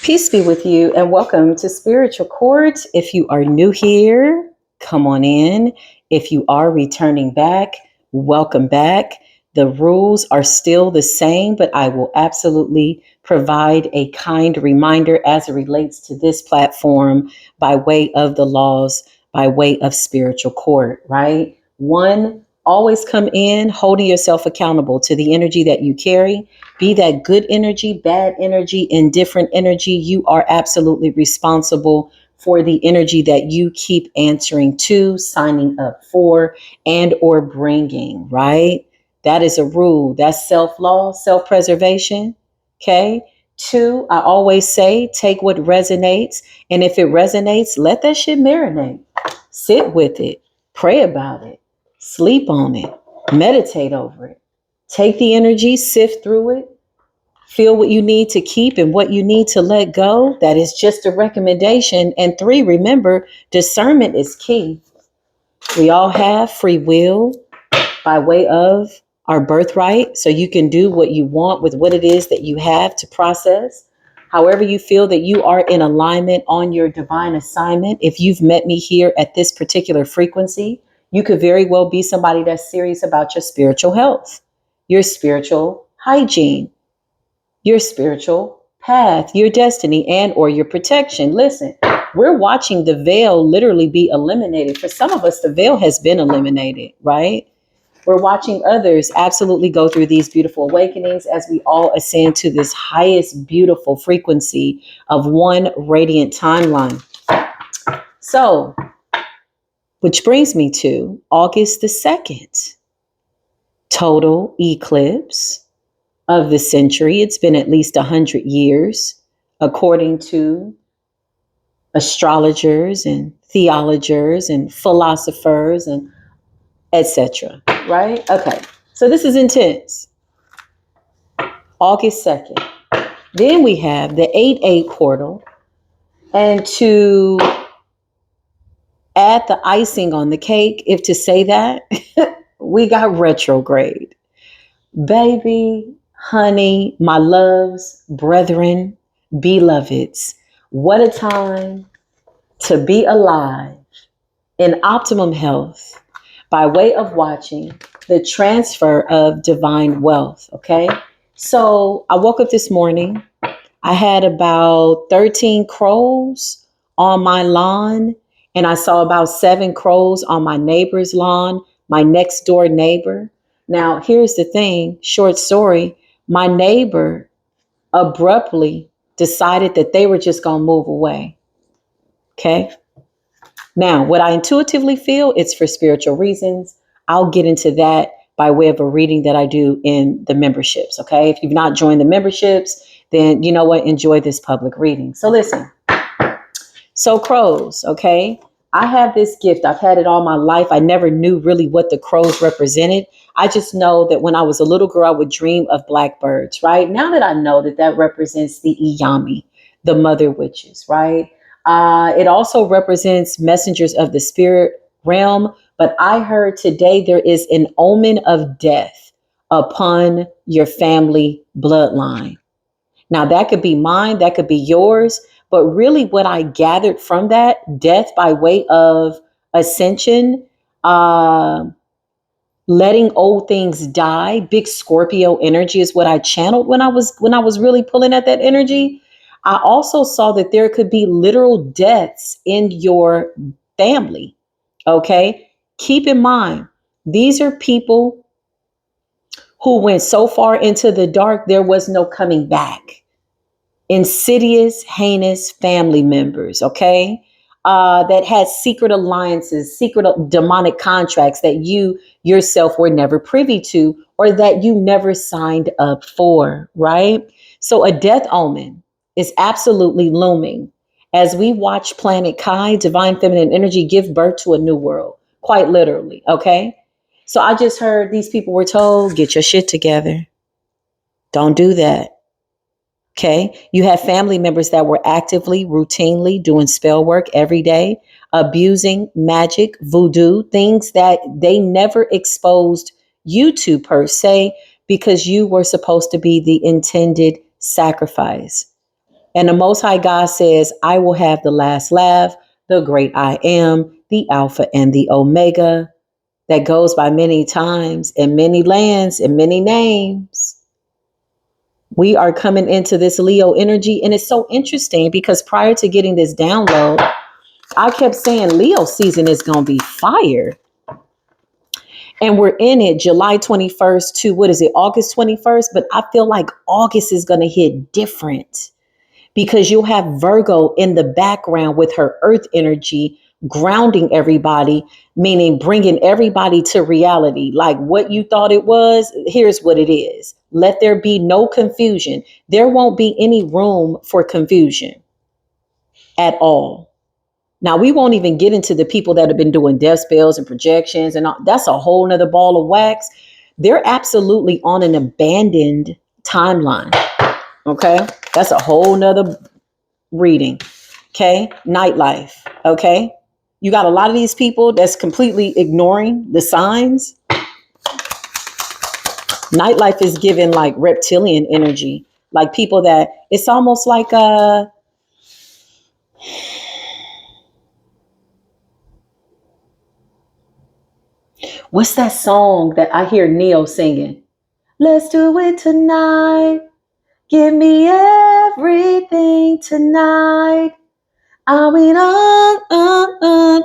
Peace be with you and welcome to Spiritual Court. If you are new here, come on in. If you are returning back, welcome back. The rules are still the same, but I will absolutely provide a kind reminder as it relates to this platform by way of the laws, by way of spiritual court, right? One, always come in holding yourself accountable to the energy that you carry. Be that good energy, bad energy, indifferent energy. You are absolutely responsible for the energy that you keep answering to, signing up for, and or bringing, right? That is a rule. That's self-law, self-preservation. Okay. Two, I always say, take what resonates. And if it resonates, let that shit marinate. Sit with it. Pray about it. Sleep on it. Meditate over it. Take the energy, sift through it, feel what you need to keep and what you need to let go. That is just a recommendation. And three, remember, discernment is key. We all have free will by way of our birthright. So you can do what you want with what it is that you have to process. However, you feel that you are in alignment on your divine assignment. If you've met me here at this particular frequency, you could very well be somebody that's serious about your spiritual health, your spiritual hygiene, your spiritual path, your destiny, and or your protection. Listen, we're watching the veil literally be eliminated. For some of us, the veil has been eliminated, right? We're watching others absolutely go through these beautiful awakenings as we all ascend to this highest beautiful frequency of one radiant timeline. So, which brings me to August the 2nd, total eclipse of the century. It's been at least 100 years, according to astrologers and theologers and philosophers and etc. Right? Okay. So this is intense. August 2nd. Then we have the 8-8 portal. And to add the icing on the cake, if to say that, we got retrograde. Baby, honey, my loves, brethren, beloveds, what a time to be alive in optimum health by way of watching the transfer of divine wealth. Okay. So I woke up this morning. I had about 13 crows on my lawn, and I saw about 7 crows on my neighbor's lawn, my next door neighbor. Now, here's the thing, short story. My neighbor abruptly decided that they were just going to move away. Okay. Now, what I intuitively feel, it's for spiritual reasons. I'll get into that by way of a reading that I do in the memberships. Okay. If you've not joined the memberships, then you know what? Enjoy this public reading. So listen. So crows. Okay. I have this gift. I've had it all my life. I never knew really what the crows represented. I just know that when I was a little girl, I would dream of blackbirds, right? Now that I know that that represents the Iyami, the mother witches, right? It also represents messengers of the spirit realm. But I heard today there is an omen of death upon your family bloodline. Now, that could be mine, that could be yours. But really, what I gathered from that, death by way of ascension, letting old things die, big Scorpio energy is what I channeled when I was really pulling at that energy. I also saw that there could be literal deaths in your family. Okay. Keep in mind, these are people who went so far into the dark, there was no coming back. Insidious, heinous family members, okay? That had secret alliances, secret demonic contracts that you yourself were never privy to or that you never signed up for, right? So a death omen is absolutely looming as we watch Planet Kai, divine feminine energy, give birth to a new world, quite literally, okay? So I just heard these people were told, get your shit together. Don't do that. Okay. You have family members that were actively, routinely doing spell work every day, abusing magic, voodoo, things that they never exposed you to per se, because you were supposed to be the intended sacrifice. And the Most High God says, I will have the last laugh, the great I am, the Alpha and the Omega, that goes by many times and many lands and many names. We are coming into this Leo energy. And it's so interesting because prior to getting this download, I kept saying Leo season is going to be fire. And we're in it July 21st to what is it, August 21st? But I feel like August is going to hit different because you'll have Virgo in the background with her earth energy grounding everybody, meaning bringing everybody to reality. Like what you thought it was, here's what it is. Let there be no confusion. There won't be any room for confusion at all. Now, we won't even get into the people that have been doing death spells and projections and all. That's a whole nother ball of wax. They're absolutely on an abandoned timeline. Okay. That's a whole nother reading. Okay. Nightlife. Okay. You got a lot of these people that's completely ignoring the signs. Nightlife is given like reptilian energy, like people that it's almost like what's that song that I hear Neo singing? Let's do it tonight. Give me everything tonight. I mean,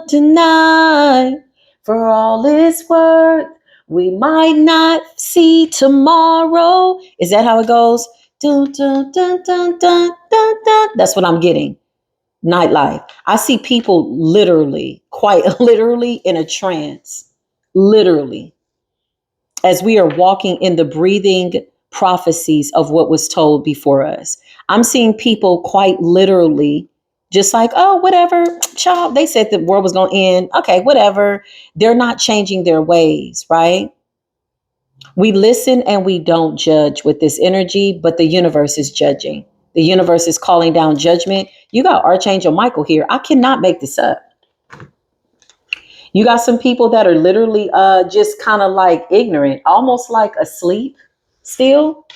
tonight. For all it's worth, we might not see tomorrow. Is that how it goes? Dun, dun, dun, dun, dun, dun, dun. That's what I'm getting. Nightlife. I see people literally, quite literally in a trance. Literally. As we are walking in the breathing prophecies of what was told before us. I'm seeing people quite literally just like, oh, whatever, child. They said the world was going to end. Okay, whatever. They're not changing their ways, right? We listen and we don't judge with this energy, but the universe is judging. The universe is calling down judgment. You got Archangel Michael here. I cannot make this up. You got some people that are literally just kind of like ignorant, almost like asleep still.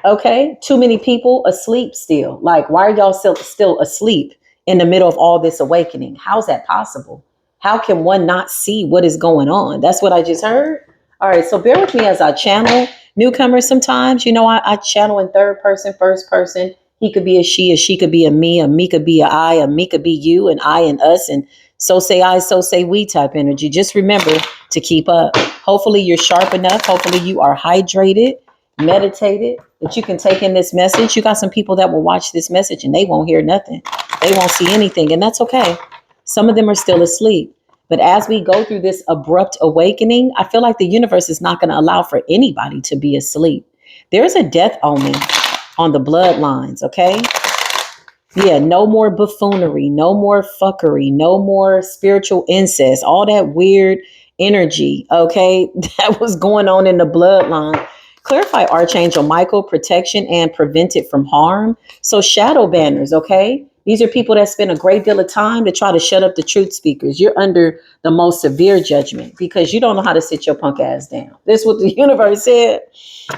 Okay. Too many people asleep still. Like, why are y'all still asleep in the middle of all this awakening? How's that possible? How can one not see what is going on? That's what I just heard. All right. So bear with me as I channel newcomers sometimes. You know, I channel in third person, first person. He could be a she could be a me could be a me could be you, and I and us, and so say I, so say we type energy. Just remember to keep up. Hopefully you're sharp enough. Hopefully you are hydrated, meditated, that you can take in this message. You got some people that will watch this message and they won't hear nothing. They won't see anything, and that's okay. Some of them are still asleep. But as we go through this abrupt awakening, I feel like the universe is not going to allow for anybody to be asleep. There's a death omen on the bloodlines, okay? Yeah, no more buffoonery, no more fuckery, no more spiritual incest, all that weird energy, okay, that was going on in the bloodline. Clarify Archangel Michael, protection and prevent it from harm. So shadow banners, okay? These are people that spend a great deal of time to try to shut up the truth speakers. You're under the most severe judgment because you don't know how to sit your punk ass down. This is what the universe said.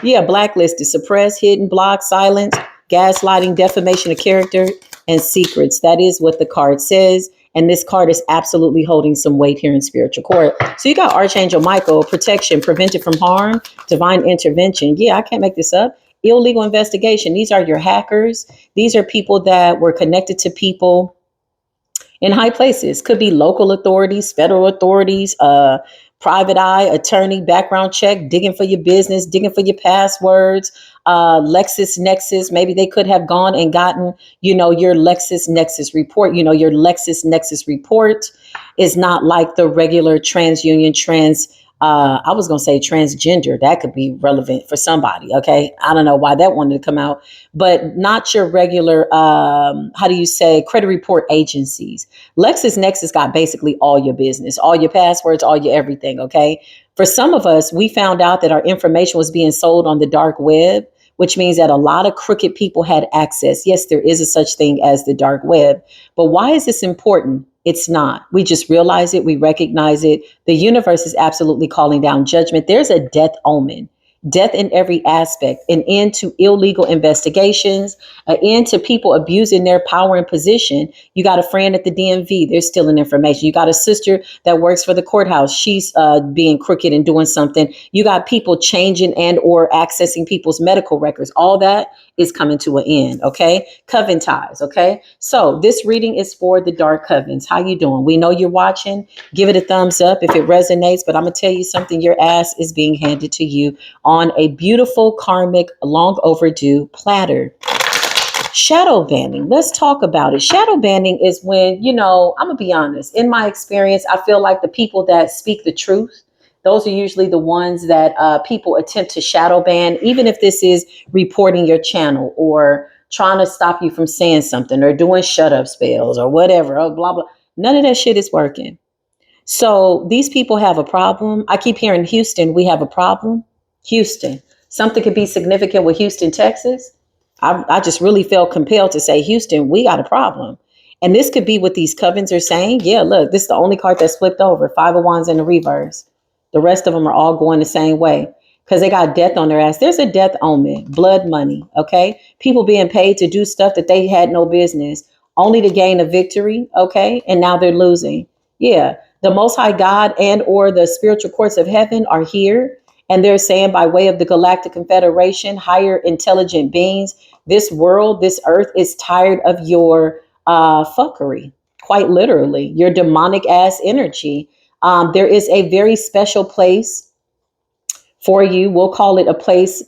Yeah, blacklisted, suppressed, hidden, blocked, silenced, gaslighting, defamation of character, and secrets. That is what the card says. And this card is absolutely holding some weight here in spiritual court. So you got Archangel Michael, protection, prevention from harm, divine intervention. Yeah, I can't make this up. Illegal investigation. These are your hackers. These are people that were connected to people in high places. Could be local authorities, federal authorities, private eye, attorney, background check, digging for your business, digging for your passwords, LexisNexis. Maybe they could have gone and gotten, your LexisNexis report. Your LexisNexis report is not like the regular TransUnion, I was going to say transgender. That could be relevant for somebody. Okay. I don't know why that wanted to come out, but not your regular, credit report agencies. LexisNexis got basically all your business, all your passwords, all your everything. Okay. For some of us, we found out that our information was being sold on the dark web, which means that a lot of crooked people had access. Yes, there is a such thing as the dark web. But why is this important? It's not. We just realize it. We recognize it. The universe is absolutely calling down judgment. There's a death omen death in every aspect, an end to illegal investigations, an end to people abusing their power and position. You got a friend at the DMV, they're stealing information. You got a sister that works for the courthouse, she's being crooked and doing something. You got people changing and or accessing people's medical records. All that is coming to an end, okay? Coven ties, okay? So this reading is for the dark covens. How you doing? We know you're watching. Give it a thumbs up if it resonates, but I'm going to tell you something. Your ass is being handed to you on a beautiful, karmic, long overdue platter. Shadow banning. Let's talk about it. Shadow banning is when, I'm going to be honest. In my experience, I feel like the people that speak the truth, those are usually the ones that people attempt to shadow ban, even if this is reporting your channel or trying to stop you from saying something or doing shut up spells or whatever, or blah, blah. None of that shit is working. So these people have a problem. I keep hearing Houston, we have a problem. Houston, something could be significant with Houston, Texas. I just really felt compelled to say, Houston, we got a problem. And this could be what these covens are saying. Yeah, look, this is the only card that's flipped over. Five of Wands in the reverse. The rest of them are all going the same way because they got death on their ass. There's a death omen, blood money, okay? People being paid to do stuff that they had no business, only to gain a victory, okay? And now they're losing. Yeah, the Most High God and or the spiritual courts of heaven are here. And they're saying by way of the Galactic Confederation, higher intelligent beings, this world, this earth is tired of your fuckery, quite literally, your demonic ass energy. There is a very special place for you. We'll call it a place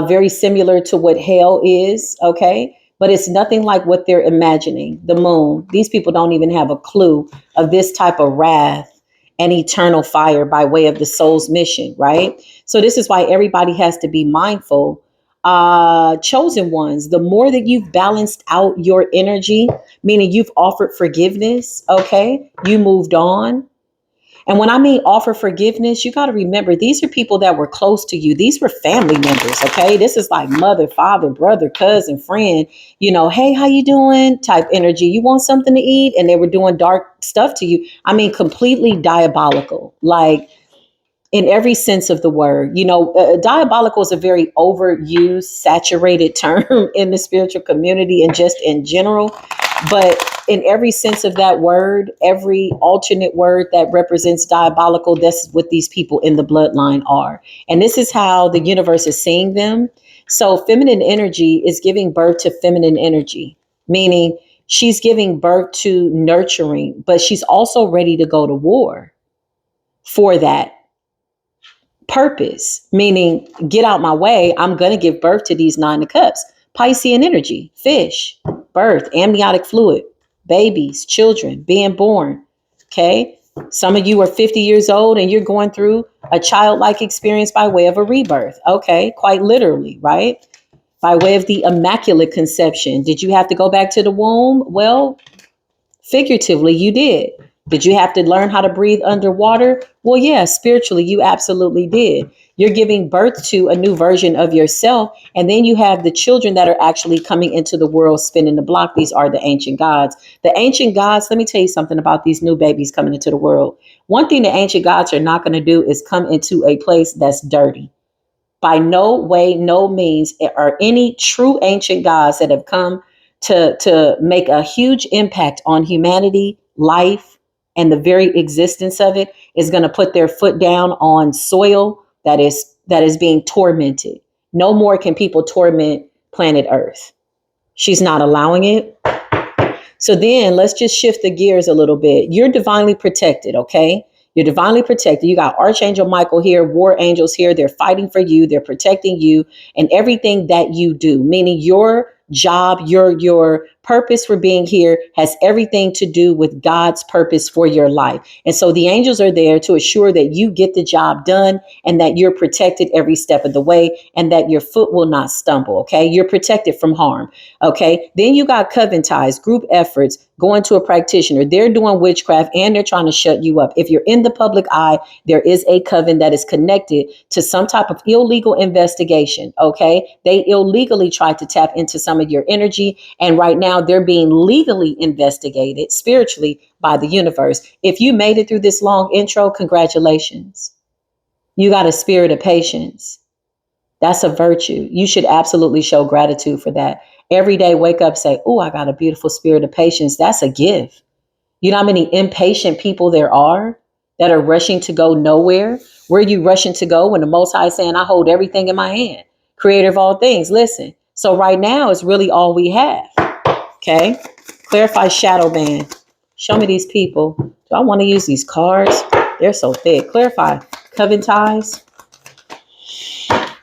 very similar to what hell is, okay? But it's nothing like what they're imagining. The moon. These people don't even have a clue of this type of wrath and eternal fire by way of the soul's mission, right? So this is why everybody has to be mindful. Chosen ones, the more that you've balanced out your energy, meaning you've offered forgiveness, okay, you moved on. And when I mean offer forgiveness, you got to remember, these are people that were close to you. These were family members, okay? This is like mother, father, brother, cousin, friend, hey, how you doing type energy. You want something to eat? And they were doing dark stuff to you. I mean, completely diabolical, like in every sense of the word. Diabolical is a very overused, saturated term in the spiritual community and just in general. But in every sense of that word, every alternate word that represents diabolical, that's what these people in the bloodline are. And this is how the universe is seeing them. So feminine energy is giving birth to feminine energy, meaning she's giving birth to nurturing, but she's also ready to go to war for that purpose, meaning get out my way. I'm going to give birth to these nine of cups. Piscean energy, fish, birth, amniotic fluid, babies, children being born. Okay. Some of you are 50 years old and you're going through a childlike experience by way of a rebirth. Okay. Quite literally, right? By way of the immaculate conception. Did you have to go back to the womb? Well, figuratively, you did. Did you have to learn how to breathe underwater? Well, yeah, spiritually, you absolutely did. You're giving birth to a new version of yourself. And then you have the children that are actually coming into the world, spinning the block. These are the ancient gods. The ancient gods, let me tell you something about these new babies coming into the world. One thing the ancient gods are not going to do is come into a place that's dirty. By no way, no means are any true ancient gods that have come to make a huge impact on humanity, life, and the very existence of it is going to put their foot down on soil that is being tormented. No more can people torment planet Earth. She's not allowing it. So then let's just shift the gears a little bit. You're divinely protected, okay? You're divinely protected. You got Archangel Michael here, war angels here. They're fighting for you. They're protecting you and everything that you do, meaning your job, your purpose for being here has everything to do with God's purpose for your life. And so the angels are there to assure that you get the job done and that you're protected every step of the way and that your foot will not stumble. Okay. You're protected from harm. Okay. Then you got coven ties, group efforts, going to a practitioner. They're doing witchcraft and they're trying to shut you up. If you're in the public eye, there is a coven that is connected to some type of illegal investigation. Okay. They illegally tried to tap into some of your energy. And right now they're being legally investigated spiritually by the universe. If you made it through this long intro, congratulations. You got a spirit of patience. That's a virtue. You should absolutely show gratitude for that. Every day, wake up, say, oh, I got a beautiful spirit of patience. That's a gift. You know how many impatient people there are that are rushing to go nowhere? Where are you rushing to go when the Most High is saying, I hold everything in my hand, creator of all things? Listen, so right now is really all we have. Okay. Clarify shadow band. Show me these people. Do I want to use these cards? They're so thick. Clarify coven ties.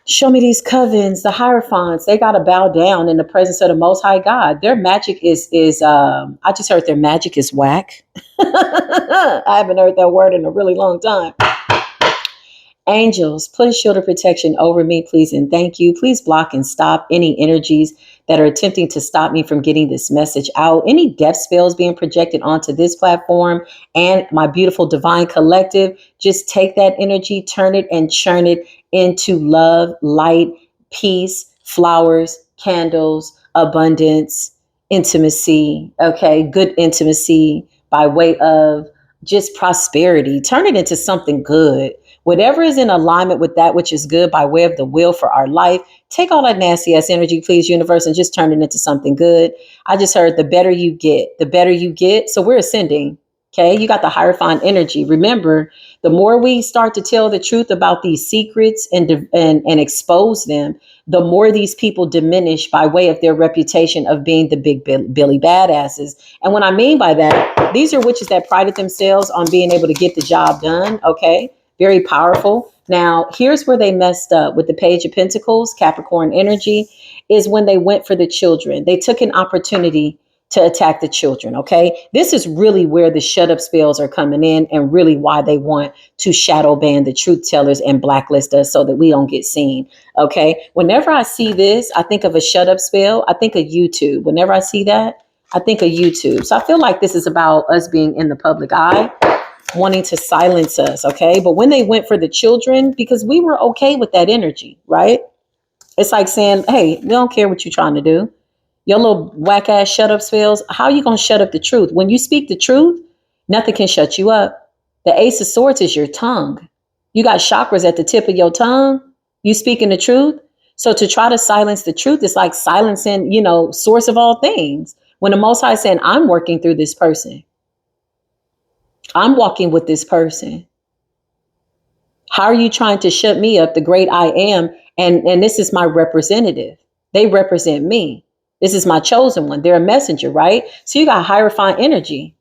Show me these covens, the hierophants. They got to bow down in the presence of the Most High God. Their magic is. I just heard their magic is whack. I haven't heard that word in a really long time. Angels, put a shield of protection over me, please, and thank you. Please block and stop any energies that are attempting to stop me from getting this message out. Any death spells being projected onto this platform and my beautiful divine collective, just take that energy, turn it and churn it into love, light, peace, flowers, candles, abundance, intimacy, okay? Good intimacy by way of just prosperity. Turn it into something good. Whatever is in alignment with that which is good by way of the will for our life, take all that nasty ass energy, please, universe, and just turn it into something good. I just heard the better you get, the better you get. So we're ascending. Okay. You got the Hierophant energy. Remember, the more we start to tell the truth about these secrets and expose them, the more these people diminish by way of their reputation of being the big Billy badasses. And what I mean by that, these are witches that prided themselves on being able to get the job done. Okay. Very powerful. Now, here's where they messed up with the Page of Pentacles, Capricorn energy, is when they went for the children. They took an opportunity to attack the children. Okay. This is really where the shut up spells are coming in and really why they want to shadow ban the truth tellers and blacklist us so that we don't get seen. Okay. Whenever I see this, I think of a shut up spell. I think of YouTube. Whenever I see that, I think of YouTube. So I feel like this is about us being in the public eye, wanting to silence us. Okay. But when they went for the children, because we were okay with that energy, right? It's like saying, hey, we don't care what you're trying to do. Your little whack ass shut up spells. How are you going to shut up the truth? When you speak the truth, nothing can shut you up. The Ace of Swords is your tongue. You got chakras at the tip of your tongue. You speaking the truth. So to try to silence the truth is like silencing, source of all things. When the Most High is saying, I'm working through this person. I'm walking with this person. How are you trying to shut me up, the great I am? And this is my representative. They represent me. This is my chosen one. They're a messenger, right? So you got Hierophant energy.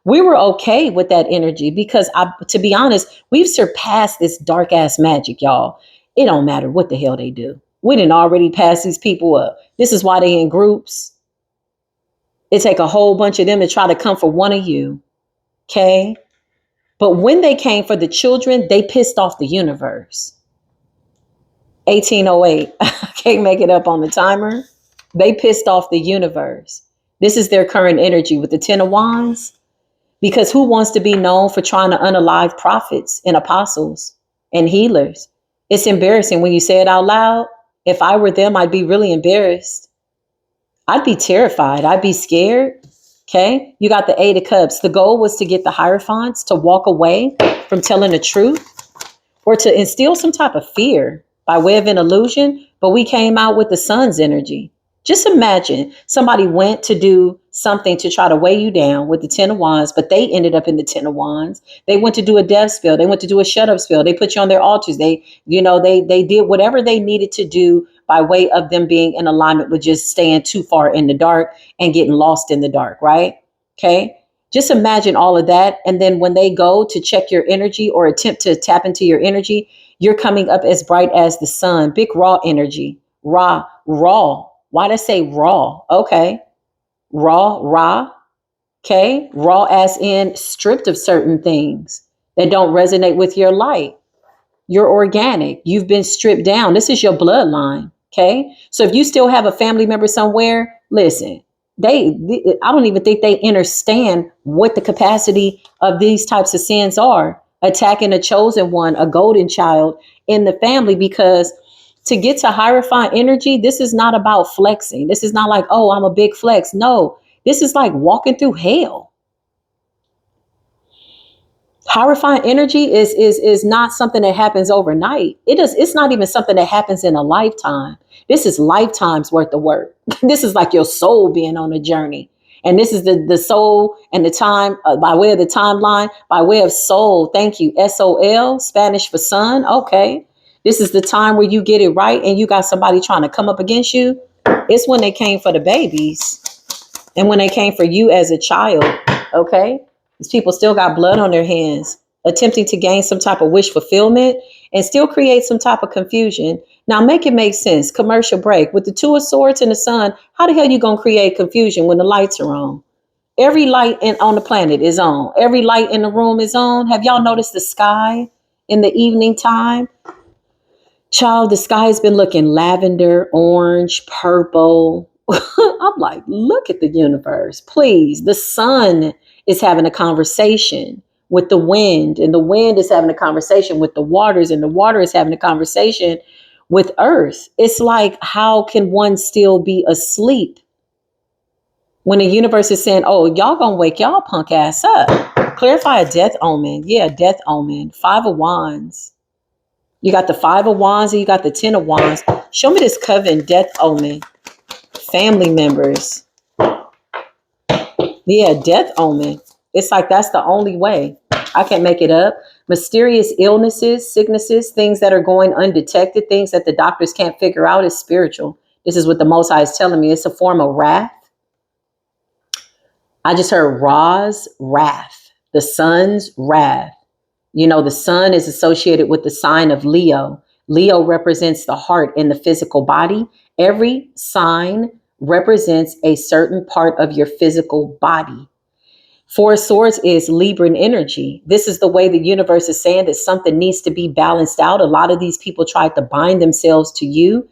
We were okay with that energy because, to be honest, we've surpassed this dark ass magic, y'all. It don't matter what the hell they do. We didn't already pass these people up. This is why they in groups. It take a whole bunch of them to try to come for one of you. Okay? But when they came for the children, they pissed off the universe. 1808. I can't make it up on the timer. They pissed off the universe. This is their current energy with the Ten of Wands. Because who wants to be known for trying to unalive prophets and apostles and healers? It's embarrassing when you say it out loud. If I were them, I'd be really embarrassed. I'd be terrified. I'd be scared. Okay. You got the Eight of Cups. The goal was to get the Hierophants to walk away from telling the truth or to instill some type of fear by way of an illusion. But we came out with the Sun's energy. Just imagine somebody went to do something to try to weigh you down with the Ten of Wands, but they ended up in the Ten of Wands. They went to do a death spell. They went to do a shut up spell. They put you on their altars. They did whatever they needed to do by way of them being in alignment with just staying too far in the dark and getting lost in the dark, right? Okay. Just imagine all of that. And then when they go to check your energy or attempt to tap into your energy, you're coming up as bright as the sun. Big raw energy. Raw. Why'd I say raw? Okay. Raw. Okay. Raw as in stripped of certain things that don't resonate with your light. You're organic. You've been stripped down. This is your bloodline. Okay. So if you still have a family member somewhere, listen, I don't even think they understand what the capacity of these types of sins are. Attacking a chosen one, a golden child in the family, because to get to Hierophant energy, this is not about flexing. This is not like, oh, I'm a big flex. No, this is like walking through hell. Purifying energy is not something that happens overnight. It's not even something that happens in a lifetime. This is lifetimes worth of work. This is like your soul being on a journey. And this is the soul and the time, by way of the timeline, by way of soul. Thank you. SOL, Spanish for sun. Okay. This is the time where you get it right and you got somebody trying to come up against you. It's when they came for the babies and when they came for you as a child. Okay. These people still got blood on their hands, attempting to gain some type of wish fulfillment and still create some type of confusion. Now make it make sense. Commercial break. With the Two of Swords and the sun, how the hell you going to create confusion when the lights are on? Every light on the planet is on. Every light in the room is on. Have y'all noticed the sky in the evening time? Child, the sky has been looking lavender, orange, purple. I'm like, look at the universe. Please, the sun is having a conversation with the wind, and the wind is having a conversation with the waters, and the water is having a conversation with earth. It's like, how can one still be asleep when the universe is saying, oh, y'all gonna wake y'all punk ass up? Clarify a death omen. Yeah, death omen. 5 of Wands. You got the 5 of Wands and you got the 10 of Wands. Show me this coven, death omen. Family members. Yeah, death omen. It's like that's the only way. I can't make it up. Mysterious illnesses, sicknesses, things that are going undetected, things that the doctors can't figure out is spiritual. This is what the Most High is telling me. It's a form of wrath. I just heard Ra's wrath, the sun's wrath. You know, the sun is associated with the sign of Leo. Leo represents the heart and the physical body. Every sign represents a certain part of your physical body. 4 of Swords is Libran energy. This is the way the universe is saying that something needs to be balanced out. A lot of these people tried to bind themselves to you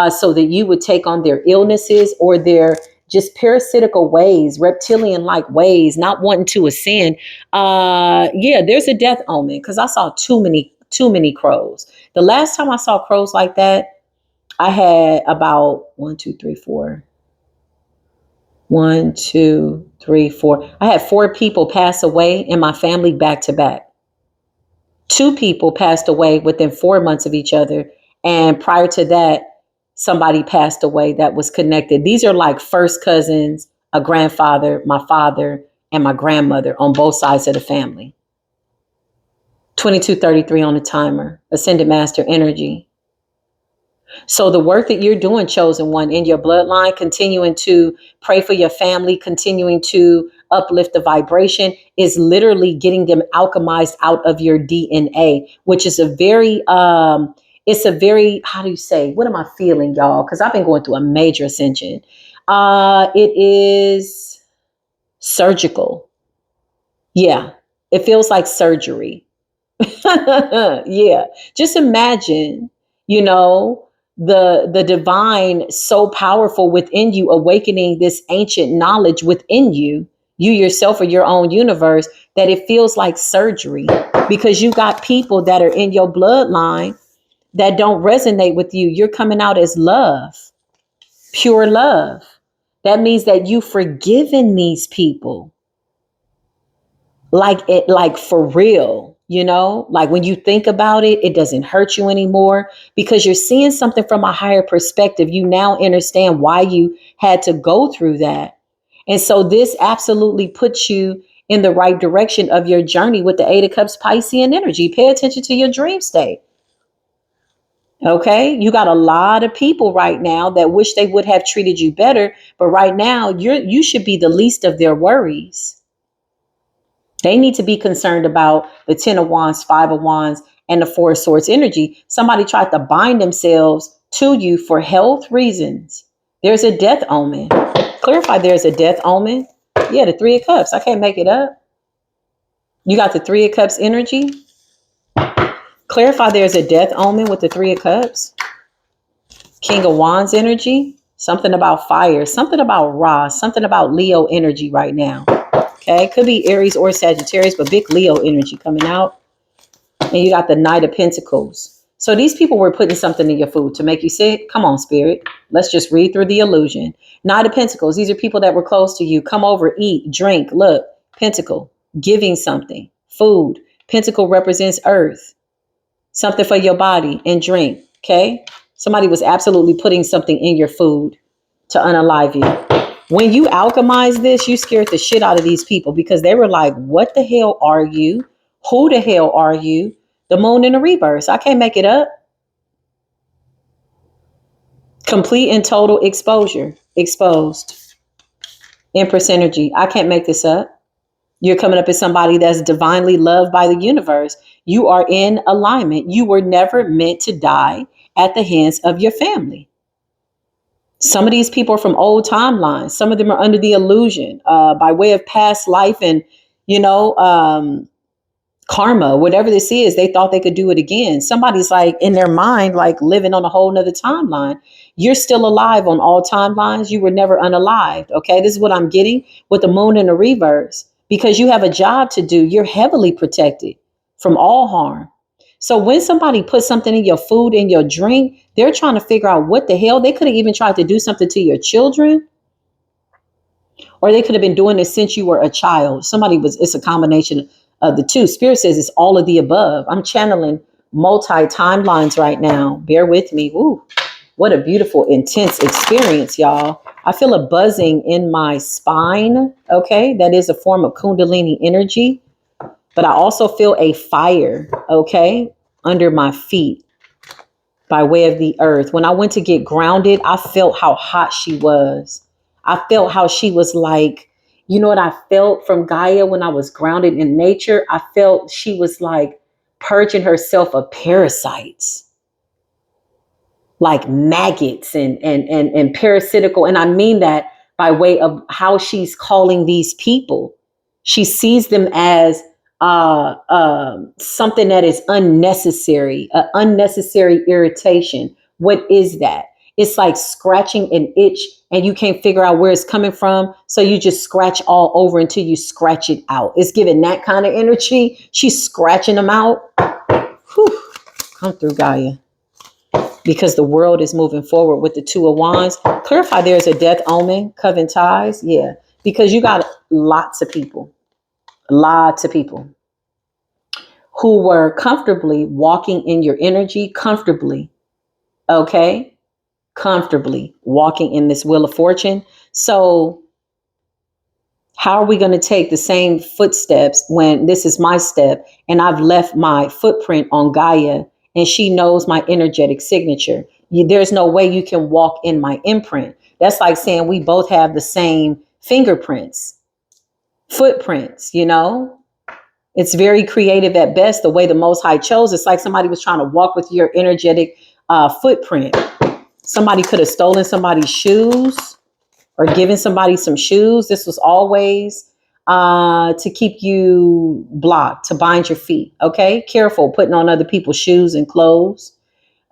so that you would take on their illnesses or their just parasitical ways, reptilian-like ways, not wanting to ascend. Yeah, there's a death omen because I saw too many crows. The last time I saw crows like that, I had about 1, 2, 3, 4. 1, 2, 3, 4. I had 4 people pass away in my family back to back. 2 people passed away within 4 months of each other. And prior to that, somebody passed away that was connected. These are like first cousins, a grandfather, my father, and my grandmother on both sides of the family. 2233 on the timer, Ascended Master energy. So the work that you're doing, chosen one, in your bloodline, continuing to pray for your family, continuing to uplift the vibration, is literally getting them alchemized out of your DNA, which is a very, it's a very, how do you say, what am I feeling, y'all? Because I've been going through a major ascension. It is surgical. Yeah, it feels like surgery. Yeah, just imagine, you know, the divine so powerful within you, awakening this ancient knowledge within you, you yourself or your own universe, that it feels like surgery because you got people that are in your bloodline that don't resonate with you. You're coming out as love, pure love. That means that you've forgiven these people. Like for real, you know, like when you think about it, it doesn't hurt you anymore because you're seeing something from a higher perspective. You now understand why you had to go through that. And so this absolutely puts you in the right direction of your journey with the 8 of Cups Piscean energy. Pay attention to your dream state. Okay, you got a lot of people right now that wish they would have treated you better, but right now you should be the least of their worries. They need to be concerned about the 10 of Wands, 5 of Wands, and the 4 of Swords energy. Somebody tried to bind themselves to you for health reasons. There's a death omen. Clarify there's a death omen. Yeah, the 3 of Cups. I can't make it up. You got the 3 of Cups energy. Clarify there's a death omen with the 3 of Cups. King of Wands energy. Something about fire. Something about Ra. Something about Leo energy right now. Okay, it could be Aries or Sagittarius, but big Leo energy coming out. And you got the Knight of Pentacles. So these people were putting something in your food to make you sick. Come on, spirit. Let's just read through the illusion. Knight of Pentacles. These are people that were close to you. Come over, eat, drink. Look, Pentacle, giving something, food. Pentacle represents earth, something for your body and drink. Okay. Somebody was absolutely putting something in your food to unalive you. When you alchemize this, you scared the shit out of these people because they were like, what the hell are you? Who the hell are you? The moon in the reverse. I can't make it up. Complete and total exposure. Exposed. Empress energy. I can't make this up. You're coming up as somebody that's divinely loved by the universe. You are in alignment. You were never meant to die at the hands of your family. Some of these people are from old timelines. Some of them are under the illusion by way of past life and, you know, karma, whatever this is, they thought they could do it again. Somebody's like in their mind, like living on a whole nother timeline. You're still alive on all timelines. You were never unalived. Okay. This is what I'm getting with the moon in the reverse, because you have a job to do. You're heavily protected from all harm. So when somebody puts something in your food, in your drink, they're trying to figure out what the hell. They could have even tried to do something to your children, or they could have been doing this since you were a child. It's a combination of the two. Spirit says it's all of the above. I'm channeling multi-timelines right now. Bear with me. Ooh, what a beautiful, intense experience, y'all. I feel a buzzing in my spine. Okay, that is a form of Kundalini energy. But I also feel a fire, okay, under my feet by way of the earth. When I went to get grounded, I felt how hot she was. I felt how she was like, you know what I felt from Gaia when I was grounded in nature? I felt she was like purging herself of parasites, like maggots and parasitical. And I mean that by way of how she's calling these people. She sees them as something that is unnecessary, unnecessary irritation. What is that? It's like scratching an itch and you can't figure out where it's coming from. So you just scratch all over until you scratch it out. It's giving that kind of energy. She's scratching them out. Whew. Come through, Gaia. Because the world is moving forward with the Two of Wands. Clarify there's a death omen, coven ties. Yeah, because you got lots of people who were comfortably walking in your energy, comfortably, okay? Comfortably walking in this wheel of fortune. So how are we going to take the same footsteps when this is my step and I've left my footprint on Gaia and she knows my energetic signature? There's no way you can walk in my imprint. That's like saying we both have the same fingerprints, footprints, you know? It's very creative at best, the way the Most High chose. It's like somebody was trying to walk with your energetic footprint. Somebody could have stolen somebody's shoes or given somebody some shoes. This was always to keep you blocked, to bind your feet. Okay. Careful putting on other people's shoes and clothes.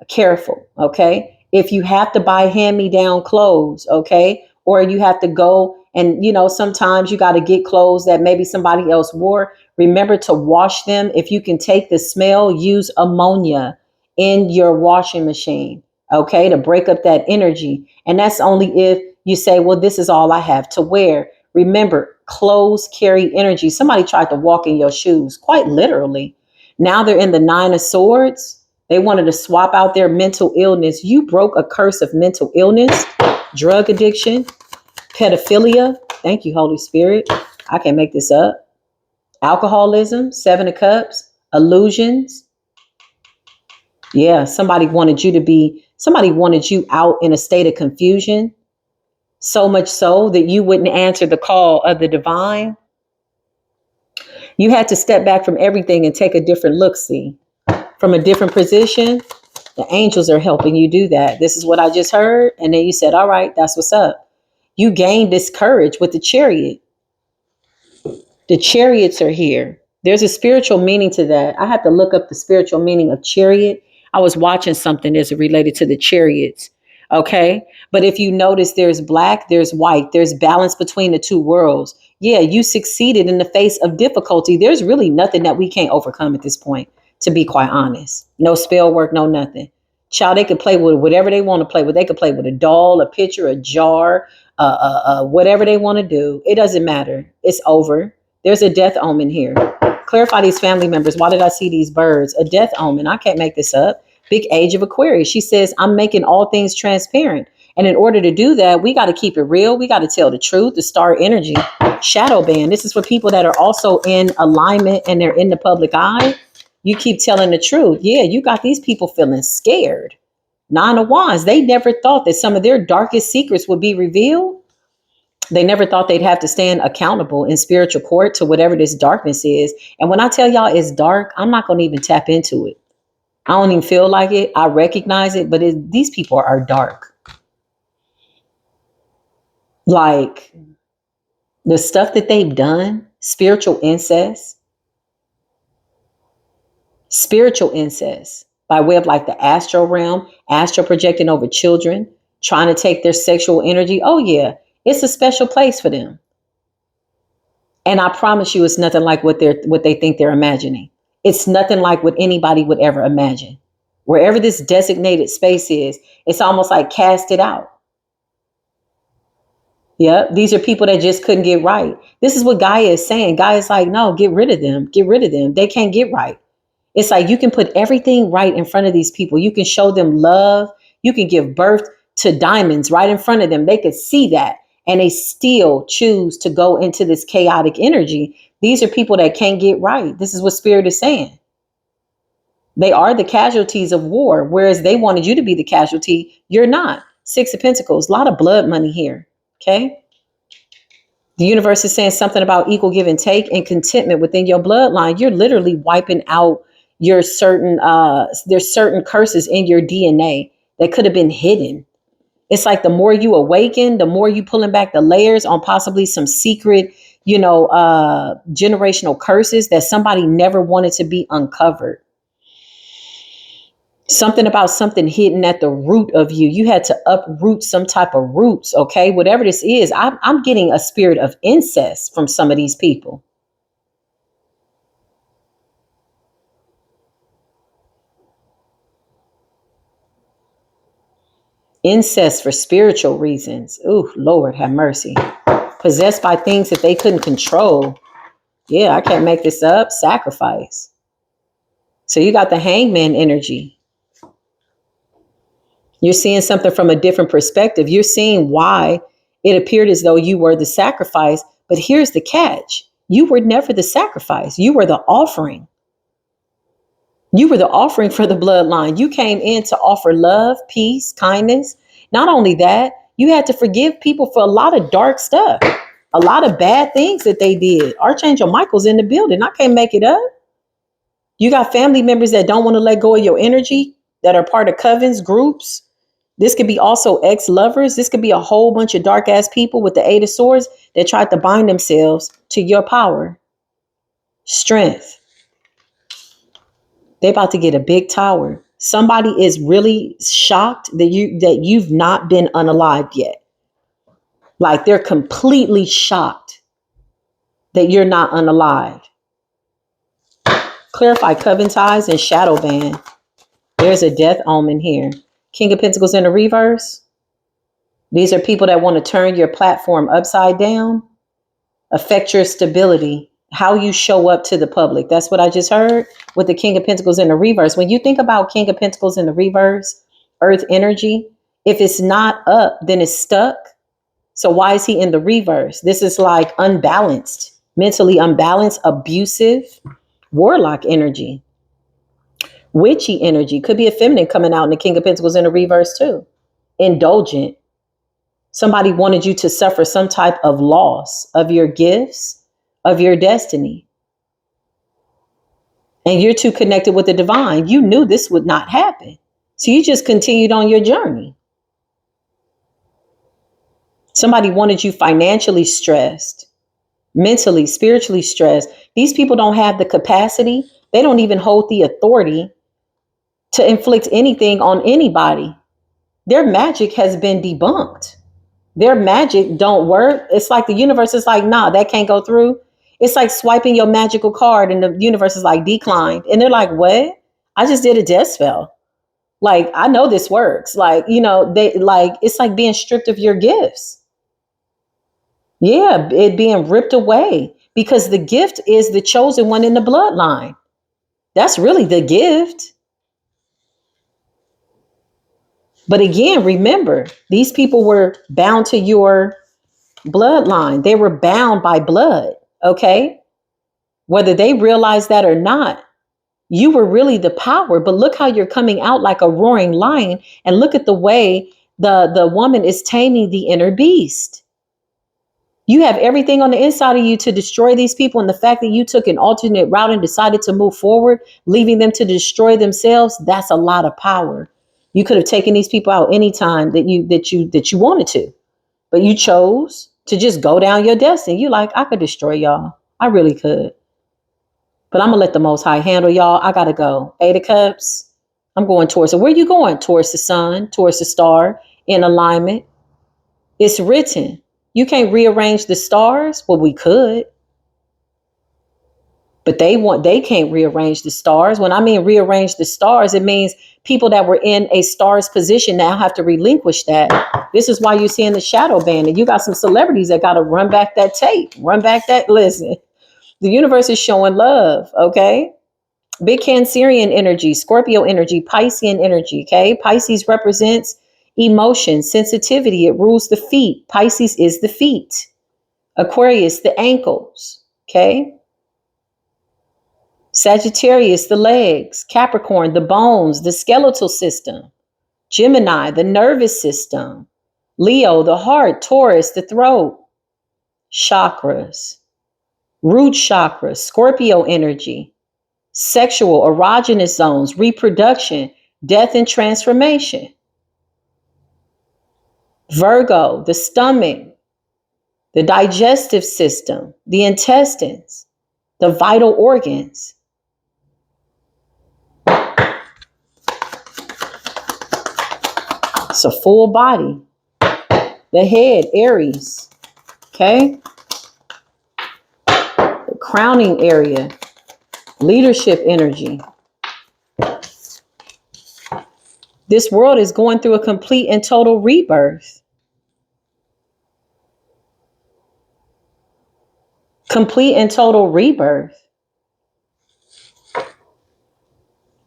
Careful. Okay. If you have to buy hand-me-down clothes, okay, or you have to go and, you know, sometimes you got to get clothes that maybe somebody else wore. Remember to wash them. If you can take the smell, use ammonia in your washing machine, okay, to break up that energy. And that's only if you say, well, this is all I have to wear. Remember, clothes carry energy. Somebody tried to walk in your shoes, quite literally. Now they're in the Nine of Swords. They wanted to swap out their mental illness. You broke a curse of mental illness, drug addiction, pedophilia. Thank you, Holy Spirit. I can't make this up. Alcoholism, Seven of Cups, illusions. Yeah, somebody wanted you out in a state of confusion. So much so that you wouldn't answer the call of the divine. You had to step back from everything and take a different look, see, from a different position. The angels are helping you do that. This is what I just heard. And then you said, all right, that's what's up. You gained this courage with the chariot. The chariots are here. There's a spiritual meaning to that. I had to look up the spiritual meaning of chariot. I was watching something as it related to the chariots. Okay. But if you notice, there's black, there's white, there's balance between the two worlds. Yeah, you succeeded in the face of difficulty. There's really nothing that we can't overcome at this point, to be quite honest. No spell work, no nothing. Child, they could play with whatever they want to play with. They could play with a doll, a pitcher, a jar, whatever they want to do. It doesn't matter. It's over. There's a death omen here. Clarify these family members. Why did I see these birds? A death omen. I can't make this up. Big age of Aquarius. She says, I'm making all things transparent. And in order to do that, we got to keep it real. We got to tell the truth, the star energy. Shadow band. This is for people that are also in alignment and they're in the public eye. You keep telling the truth. Yeah, you got these people feeling scared. Nine of Wands. They never thought that some of their darkest secrets would be revealed. They never thought they'd have to stand accountable in spiritual court to whatever this darkness is. And when I tell y'all it's dark, I'm not going to even tap into it. I don't even feel like it. I recognize it, but these people are dark. Like the stuff that they've done, spiritual incest by way of like the astral realm, astral projecting over children, trying to take their sexual energy. Oh yeah, it's a special place for them. And I promise you, it's nothing like what they think they're imagining. It's nothing like what anybody would ever imagine. Wherever this designated space is, it's almost like cast it out. Yeah, these are people that just couldn't get right. This is what Gaia is saying. Gaia is like, no, get rid of them. Get rid of them. They can't get right. It's like you can put everything right in front of these people. You can show them love. You can give birth to diamonds right in front of them. They could see that. And they still choose to go into this chaotic energy. These are people that can't get right. This is what Spirit is saying. They are the casualties of war, whereas they wanted you to be the casualty. You're not. Six of Pentacles, a lot of blood money here. Okay. The universe is saying something about equal give and take and contentment within your bloodline. You're literally wiping out your there's certain curses in your DNA that could have been hidden. It's like the more you awaken, the more you pulling back the layers on possibly some secret, generational curses that somebody never wanted to be uncovered. Something about something hidden at the root of you. You had to uproot some type of roots. Okay. Whatever this is, I'm getting a spirit of incest from some of these people. Incest for spiritual reasons. Ooh, Lord have mercy. Possessed by things that they couldn't control. Yeah, I can't make this up. Sacrifice. So you got the hangman energy. You're seeing something from a different perspective. You're seeing why it appeared as though you were the sacrifice. But here's the catch. You were never the sacrifice. You were the offering. You were the offering for the bloodline. You came in to offer love, peace, kindness. Not only that, you had to forgive people for a lot of dark stuff, a lot of bad things that they did. Archangel Michael's in the building. I can't make it up. You got family members that don't want to let go of your energy, that are part of covens, groups. This could be also ex-lovers. This could be a whole bunch of dark ass people with the Eight of Swords that tried to bind themselves to your power, strength. They're about to get a big tower. Somebody is really shocked that you've not been unalived yet. Like they're completely shocked that you're not unalived. Clarify coven ties and shadow band. There's a death omen here. King of Pentacles in the reverse. These are people that want to turn your platform upside down, affect your stability, how you show up to the public. That's what I just heard with the King of Pentacles in the reverse. When you think about King of Pentacles in the reverse, earth energy, if it's not up, then it's stuck. So why is he in the reverse? This is like unbalanced, mentally unbalanced, abusive, warlock energy. Witchy energy. Could be a feminine coming out in the King of Pentacles in the reverse too. Indulgent. Somebody wanted you to suffer some type of loss of your gifts, of your destiny. And you're too connected with the divine. You knew this would not happen. So you just continued on your journey. Somebody wanted you financially stressed, mentally, spiritually stressed. These people don't have the capacity. They don't even hold the authority to inflict anything on anybody. Their magic has been debunked. Their magic don't work. It's like the universe is like, nah, that can't go through. It's like swiping your magical card and the universe is like declined. And they're like, what? I just did a death spell. Like, I know this works. Like, it's like being stripped of your gifts. Yeah, it being ripped away. because the gift is the chosen one in the bloodline. That's really the gift. But again, remember, these people were bound to your bloodline. They were bound by blood, okay? Whether they realized that or not, you were really the power. But look how you're coming out like a roaring lion, and look at the way the woman is taming the inner beast. You have everything on the inside of you to destroy these people, and the fact that you took an alternate route and decided to move forward, leaving them to destroy themselves, that's a lot of power. You could have taken these people out anytime that you wanted to, but you chose to just go down your destiny. You like, I could destroy y'all. I really could. But I'm gonna let the Most High handle y'all. I gotta go. Eight of Cups. I'm going towards it. Where are you going? Towards the sun, towards the star, in alignment. It's written. You can't rearrange the stars. Well, we could. But they can't rearrange the stars. When I mean rearrange the stars, it means people that were in a star's position now have to relinquish that. This is why you're seeing the shadow band. And you got some celebrities that got to run back that tape, listen. The universe is showing love, okay? Big Cancerian energy, Scorpio energy, Piscean energy, okay? Pisces represents emotion, sensitivity. It rules the feet. Pisces is the feet. Aquarius, the ankles, okay? Sagittarius, the legs. Capricorn, the bones, the skeletal system. Gemini, the nervous system. Leo, the heart. Taurus, the throat. Chakras. Root chakra, Scorpio energy. Sexual, erogenous zones, reproduction, death and transformation. Virgo, the stomach, the digestive system, the intestines, the vital organs. It's a full body. The head, Aries, okay? The crowning area, leadership energy. This world is going through a complete and total rebirth. Complete and total rebirth.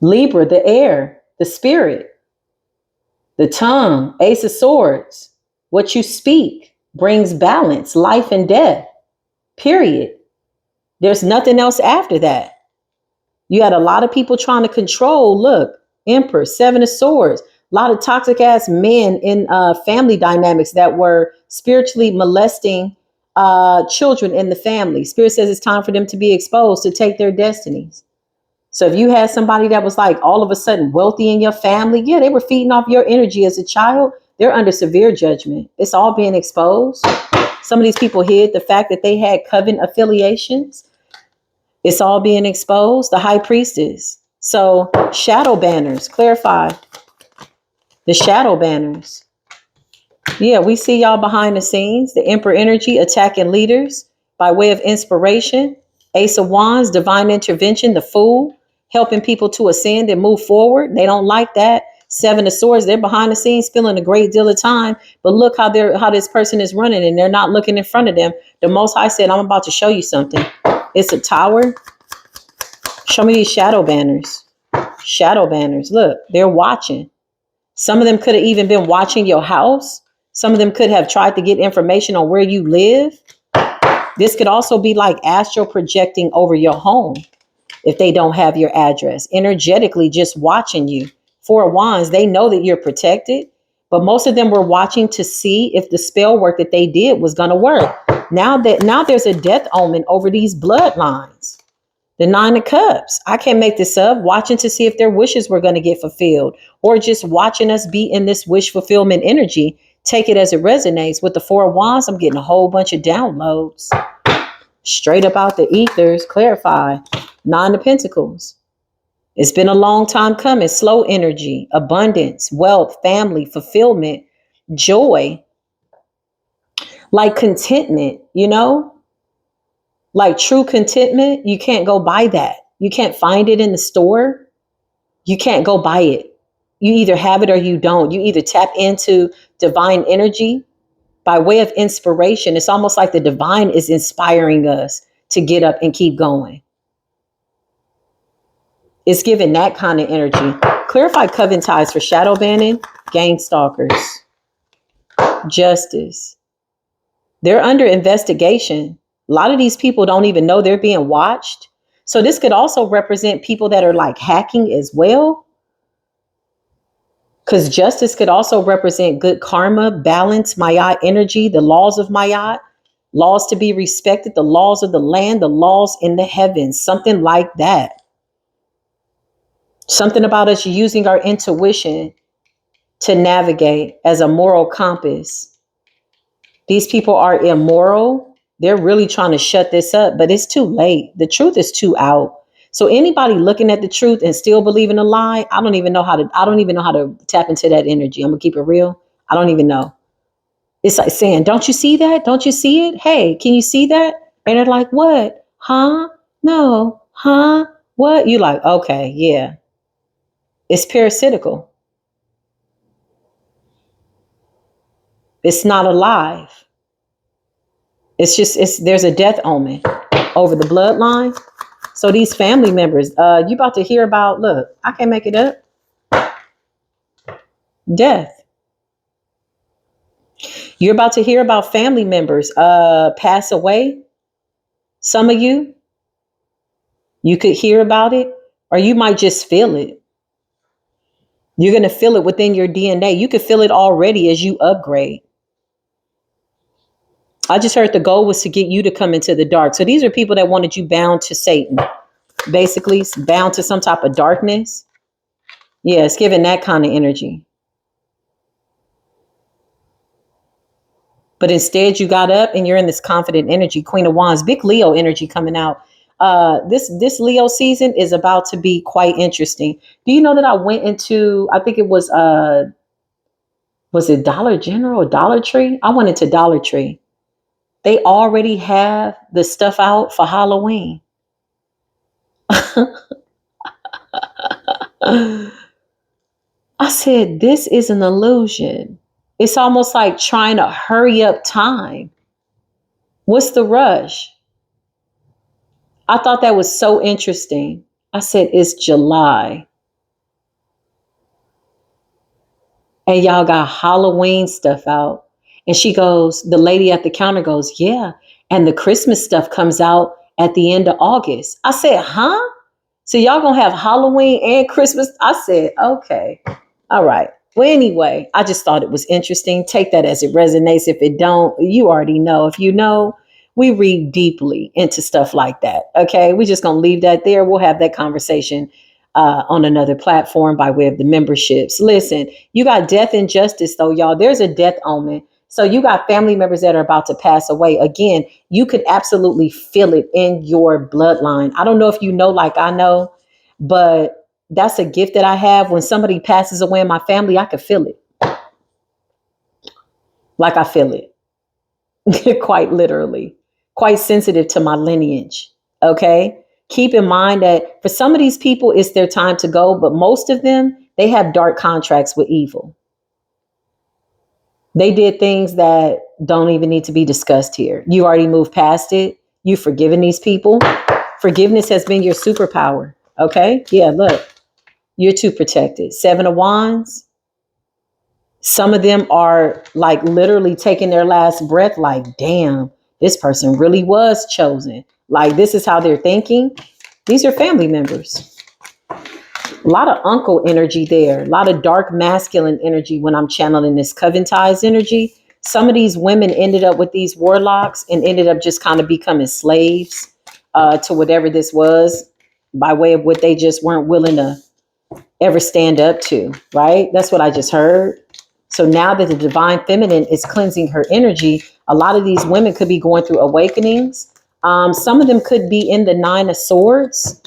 Libra, the air, the spirit, the tongue, Ace of Swords. What you speak brings balance, life and death, period. There's nothing else after that. You had a lot of people trying to control. Look, Empress, Seven of Swords. A lot of toxic ass men in family dynamics that were spiritually molesting children in the family. Spirit says it's time for them to be exposed, to take their destinies. So if you had somebody that was like all of a sudden wealthy in your family, yeah, they were feeding off your energy as a child. They're under severe judgment. It's all being exposed. Some of these people hid the fact that they had coven affiliations. It's all being exposed. The high priestess. So shadow banners, clarify. The shadow banners. Yeah, we see y'all behind the scenes. The Emperor energy attacking leaders by way of inspiration. Ace of Wands, divine intervention. The Fool, helping people to ascend and move forward. They don't like that. Seven of Swords, they're behind the scenes spending a great deal of time. But look how this person is running, and they're not looking in front of them. The Most High said, I'm about to show you something. It's a tower. Show me these shadow banners. Shadow banners. Look, they're watching. Some of them could have even been watching your house. Some of them could have tried to get information on where you live. This could also be like astral projecting over your home if they don't have your address. Energetically just watching you. Four of Wands, they know that you're protected, but most of them were watching to see if the spell work that they did was going to work. Now there's a death omen over these bloodlines. The Nine of Cups. I can't make this up. Watching to see if their wishes were going to get fulfilled, or just watching us be in this wish fulfillment energy. Take it as it resonates. With the Four of Wands, I'm getting a whole bunch of downloads. Straight up out the ethers. Clarify. Nine of Pentacles. It's been a long time coming. Slow energy, abundance, wealth, family, fulfillment, joy, like contentment, like true contentment. You can't go buy that. You can't find it in the store. You can't go buy it. You either have it or you don't. You either tap into divine energy by way of inspiration. It's almost like the divine is inspiring us to get up and keep going. It's giving that kind of energy. Clarify coven ties for shadow banning, gang stalkers, justice. They're under investigation. A lot of these people don't even know they're being watched. So this could also represent people that are like hacking as well. Because justice could also represent good karma, balance, Ma'at energy, the laws of Ma'at, laws to be respected, the laws of the land, the laws in the heavens, something like that. Something about us using our intuition to navigate as a moral compass. These people are immoral. They're really trying to shut this up, but it's too late. The truth is too out. So anybody looking at the truth and still believing a lie, I don't even know how to tap into that energy. I'm gonna keep it real. I don't even know. It's like saying, don't you see that? Don't you see it? Hey, can you see that? And they're like, what? Huh? No. Huh? What? You like, okay, yeah. It's parasitical. It's not alive. There's a death omen over the bloodline. So these family members, you about to hear about, look, I can't make it up. Death. You're about to hear about family members pass away. Some of you could hear about it, or you might just feel it. You're going to feel it within your DNA. You could feel it already as you upgrade. I just heard the goal was to get you to come into the dark. So these are people that wanted you bound to Satan, basically bound to some type of darkness. Yeah, it's giving that kind of energy. But instead you got up and you're in this confident energy. Queen of Wands, big Leo energy coming out. This Leo season is about to be quite interesting. Do you know that I went into, I think it was it Dollar General or Dollar Tree? I went into Dollar Tree. They already have the stuff out for Halloween. I said, this is an illusion. It's almost like trying to hurry up time. What's the rush? I thought that was so interesting. I said, it's July. And y'all got Halloween stuff out. And she goes, the lady at the counter goes, yeah. And the Christmas stuff comes out at the end of August. I said, huh? So y'all gonna have Halloween and Christmas? I said, okay. All right. Well, anyway, I just thought it was interesting. Take that as it resonates. If it don't, you already know. If you know, we read deeply into stuff like that. Okay. We're just going to leave that there. We'll have that conversation on another platform by way of the memberships. Listen, you got death and justice though, y'all. There's a death omen. So you got family members that are about to pass away. Again, you could absolutely feel it in your bloodline. I don't know if you know, like I know, but that's a gift that I have. When somebody passes away in my family, I can feel it. Like I feel it. Quite literally. Quite sensitive to my lineage. Okay. Keep in mind that for some of these people, it's their time to go, but most of them, they have dark contracts with evil. They did things that don't even need to be discussed here. You already moved past it. You've forgiven these people. Forgiveness has been your superpower. Okay. Yeah. Look, you're too protected. 7 of Wands. Some of them are like literally taking their last breath. Like, damn, this person really was chosen. Like, this is how they're thinking. These are family members. A lot of uncle energy there. A lot of dark masculine energy when I'm channeling this coven ties energy. Some of these women ended up with these warlocks and ended up just kind of becoming slaves to whatever this was by way of what they just weren't willing to ever stand up to, right? That's what I just heard. So now that the divine feminine is cleansing her energy, a lot of these women could be going through awakenings. Some of them could be in the 9 of Swords.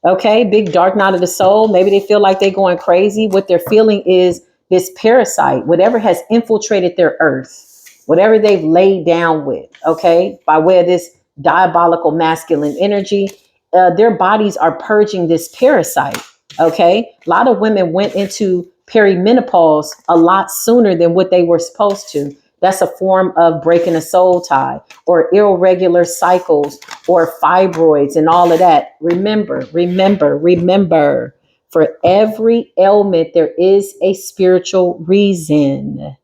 Okay, big dark night of the soul. Maybe they feel like they're going crazy. What they're feeling is this parasite, whatever has infiltrated their earth, whatever they've laid down with, okay, by way of this diabolical masculine energy, their bodies are purging this parasite. Okay, a lot of women went into perimenopause a lot sooner than what they were supposed to. That's a form of breaking a soul tie, or irregular cycles, or fibroids and all of that. Remember, remember, remember, for every ailment, there is a spiritual reason.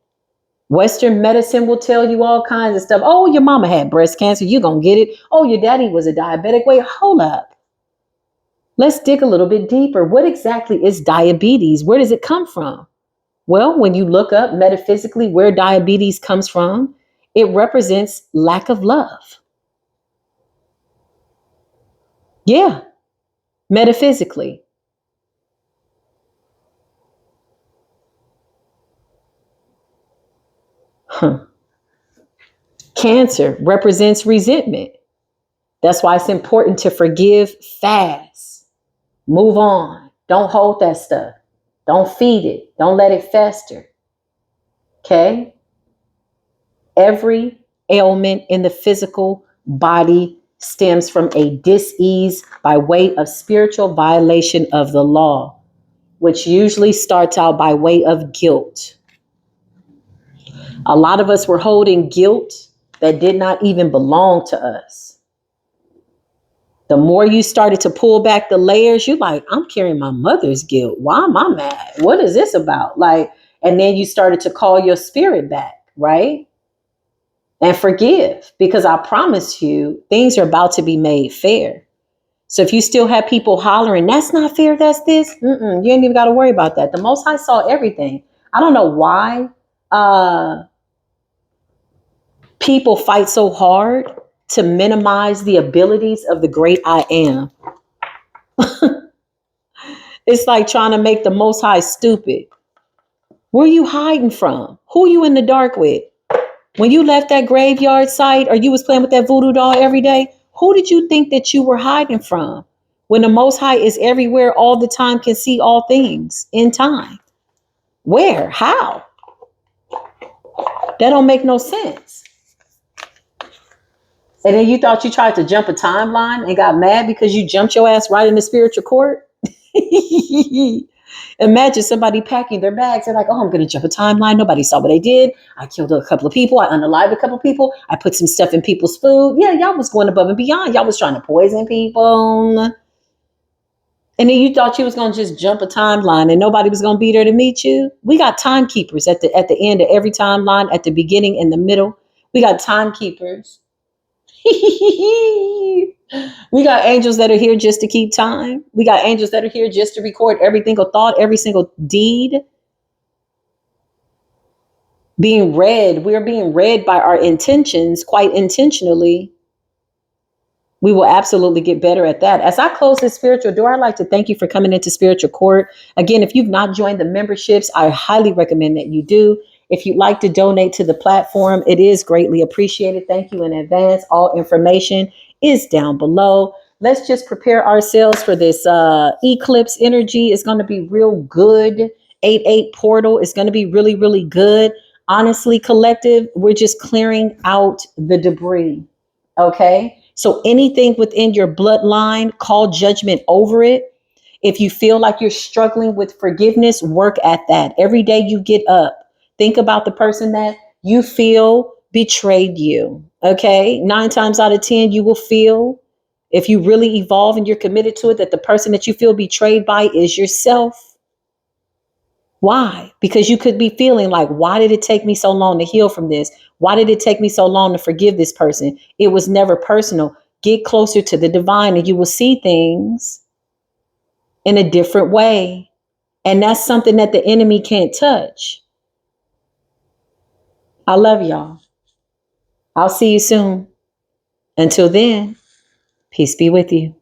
Western medicine will tell you all kinds of stuff. Oh, your mama had breast cancer. You're going to get it. Oh, your daddy was a diabetic. Wait, hold up. Let's dig a little bit deeper. What exactly is diabetes? Where does it come from? Well, when you look up metaphysically where diabetes comes from, it represents lack of love. Yeah, metaphysically. Huh. Cancer represents resentment. That's why it's important to forgive fast. Move on. Don't hold that stuff. Don't feed it. Don't let it fester. Okay? Every ailment in the physical body stems from a dis-ease by way of spiritual violation of the law, which usually starts out by way of guilt. A lot of us were holding guilt that did not even belong to us. The more you started to pull back the layers, you're like, I'm carrying my mother's guilt. Why am I mad? What is this about? Like, and then you started to call your spirit back, right? And forgive, because I promise you, things are about to be made fair. So if you still have people hollering, that's not fair, that's this, you ain't even got to worry about that. The Most High saw everything. I don't know why people fight so hard to minimize the abilities of the great I am. It's like trying to make the Most High stupid. Where are you hiding from? Who are you in the dark with? When you left that graveyard site or you was playing with that voodoo doll every day, who did you think that you were hiding from? When the Most High is everywhere all the time, can see all things in time. Where? How? That don't make no sense. And then you thought you tried to jump a timeline and got mad because you jumped your ass right in the spiritual court? Imagine somebody packing their bags. They're like, oh, I'm going to jump a timeline. Nobody saw what I did. I killed a couple of people. I unalived a couple of people. I put some stuff in people's food. Yeah, y'all was going above and beyond. Y'all was trying to poison people. And then you thought you was going to just jump a timeline and nobody was going to be there to meet you. We got timekeepers at the end of every timeline, at the beginning, in the middle. We got timekeepers. We got angels that are here just to keep time. We got angels that are here just to record every single thought, every single deed. Being read, we're being read by our intentions quite intentionally. We will absolutely get better at that. As I close this spiritual door, I'd like to thank you for coming into Spiritual Court. Again, if you've not joined the memberships, I highly recommend that you do. If you'd like to donate to the platform, it is greatly appreciated. Thank you in advance. All information is down below. Let's just prepare ourselves for this eclipse energy. It's going to be real good. 8-8 portal is going to be really, really good. Honestly, collective, we're just clearing out the debris. Okay. So anything within your bloodline, call judgment over it. If you feel like you're struggling with forgiveness, work at that. Every day you get up, think about the person that you feel betrayed you. Okay. 9 times out of 10, you will feel, if you really evolve and you're committed to it, that the person that you feel betrayed by is yourself. Why? Because you could be feeling like, why did it take me so long to heal from this? Why did it take me so long to forgive this person? It was never personal. Get closer to the divine and you will see things in a different way. And that's something that the enemy can't touch. I love y'all. I'll see you soon. Until then, peace be with you.